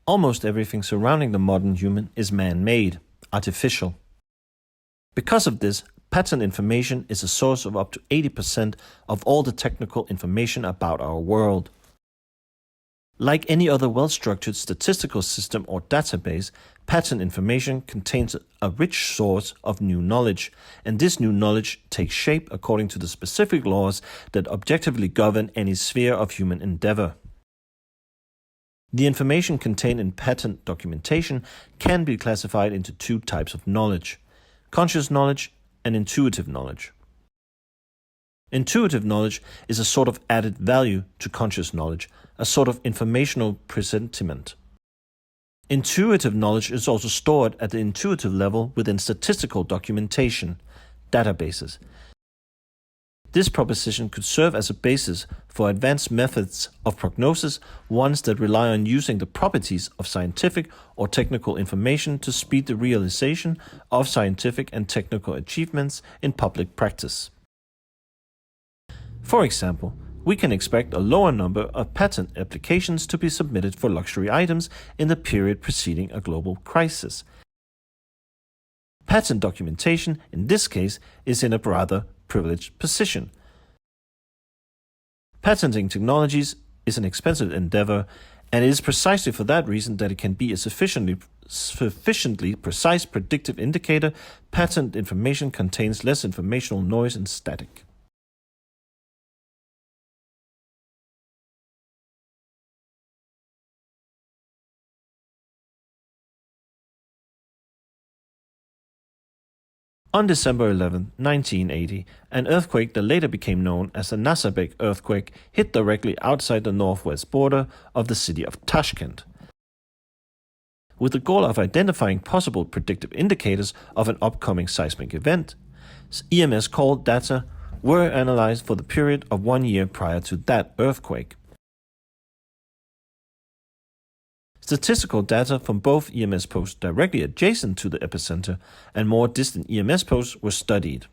Almost everything surrounding the modern human is man-made, artificial. Because of this, pattern information is a source of up to 80% of all the technical information about our world. Like any other well-structured statistical system or database, pattern information contains a rich source of new knowledge, and this new knowledge takes shape according to the specific laws that objectively govern any sphere of human endeavor. The information contained in pattern documentation can be classified into two types of knowledge: conscious knowledge and intuitive knowledge. Intuitive knowledge is a sort of added value to conscious knowledge, a sort of informational presentiment. Intuitive knowledge is also stored at the intuitive level within statistical documentation, databases. This proposition could serve as a basis for advanced methods of prognosis, ones that rely on using the properties of scientific or technical information to speed the realization of scientific and technical achievements in public practice. For example, we can expect a lower number of patent applications to be submitted for luxury items in the period preceding a global crisis. Patent documentation, in this case, is in a rather privileged position. Patenting technologies is an expensive endeavor, and it is precisely for that reason that it can be a sufficiently precise predictive indicator. Patent information contains less informational noise and static. On December 11, 1980, an earthquake that later became known as the Nazarbaye earthquake hit directly outside the northwest border of the city of Tashkent. With the goal of identifying possible predictive indicators of an upcoming seismic event, EMS call data were analyzed for the period of 1 year prior to that earthquake. Statistical data from both EMS posts directly adjacent to the epicenter and more distant EMS posts were studied.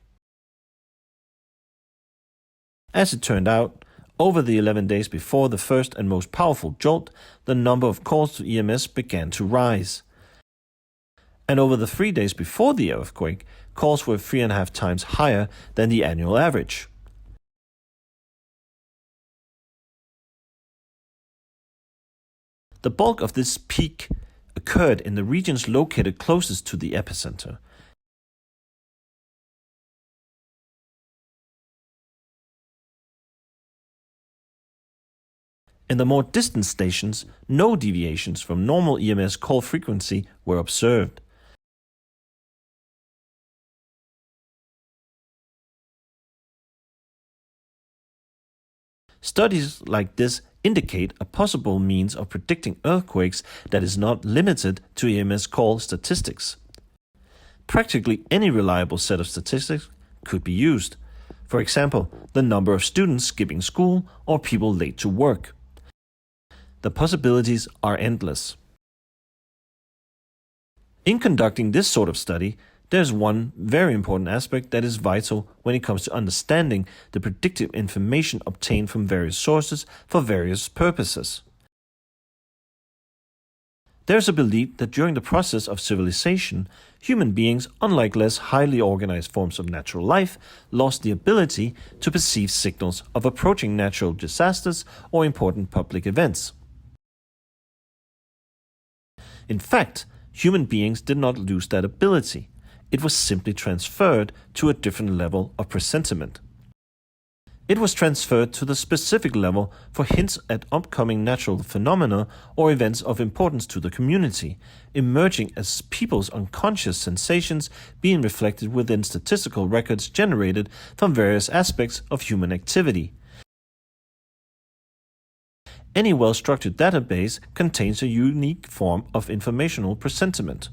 As it turned out, over the 11 days before the first and most powerful jolt, the number of calls to EMS began to rise. And over the 3 days before the earthquake, calls were 3.5 times higher than the annual average. The bulk of this peak occurred in the regions located closest to the epicenter. In the more distant stations, no deviations from normal EMS call frequency were observed. Studies like this indicate a possible means of predicting earthquakes that is not limited to EMS call statistics. Practically any reliable set of statistics could be used. For example, the number of students skipping school or people late to work. The possibilities are endless. In conducting this sort of study, there's one very important aspect that is vital when it comes to understanding the predictive information obtained from various sources for various purposes. There's a belief that during the process of civilization, human beings, unlike less highly organized forms of natural life, lost the ability to perceive signals of approaching natural disasters or important public events. In fact, human beings did not lose that ability. It was simply transferred to a different level of presentiment. It was transferred to the specific level for hints at upcoming natural phenomena or events of importance to the community, emerging as people's unconscious sensations being reflected within statistical records generated from various aspects of human activity. Any well-structured database contains a unique form of informational presentiment.